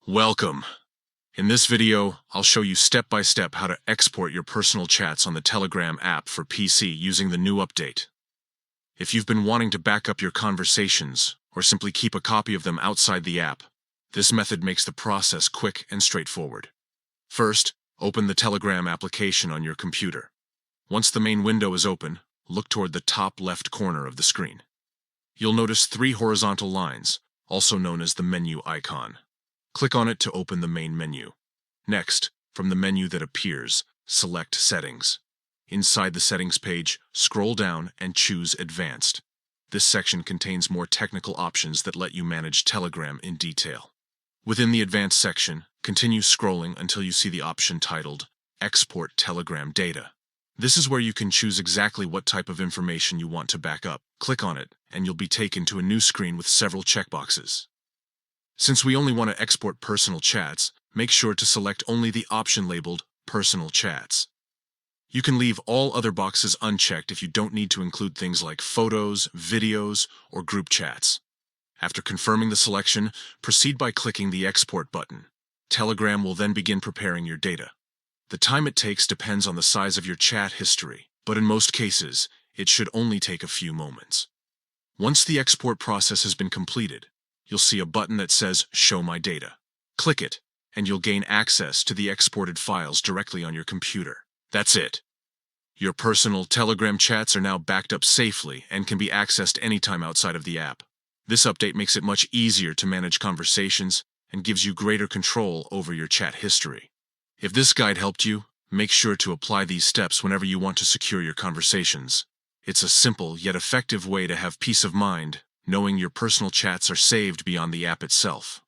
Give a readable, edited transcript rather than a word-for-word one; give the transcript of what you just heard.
Welcome. In this video, I'll show you step by step how to export your personal chats on the Telegram app for PC using the new update. If you've been wanting to back up your conversations, or simply keep a copy of them outside the app, this method makes the process quick and straightforward. First, open the Telegram application on your computer. Once the main window is open, look toward the top left corner of the screen. You'll notice 3 horizontal lines, also known as the menu icon. Click on it to open the main menu. Next, from the menu that appears, select Settings. Inside the Settings page, scroll down and choose Advanced. This section contains more technical options that let you manage Telegram in detail. Within the Advanced section, continue scrolling until you see the option titled Export Telegram Data. This is where you can choose exactly what type of information you want to back up. Click on it, and you'll be taken to a new screen with several checkboxes. Since we only want to export personal chats, make sure to select only the option labeled Personal Chats. You can leave all other boxes unchecked if you don't need to include things like photos, videos, or group chats. After confirming the selection, proceed by clicking the Export button. Telegram will then begin preparing your data. The time it takes depends on the size of your chat history, but in most cases, it should only take a few moments. Once the export process has been completed, you'll see a button that says Show My Data. Click it, and you'll gain access to the exported files directly on your computer. That's it. Your personal Telegram chats are now backed up safely and can be accessed anytime outside of the app. This update makes it much easier to manage conversations and gives you greater control over your chat history. If this guide helped you, make sure to apply these steps whenever you want to secure your conversations. It's a simple yet effective way to have peace of mind, knowing your personal chats are saved beyond the app itself.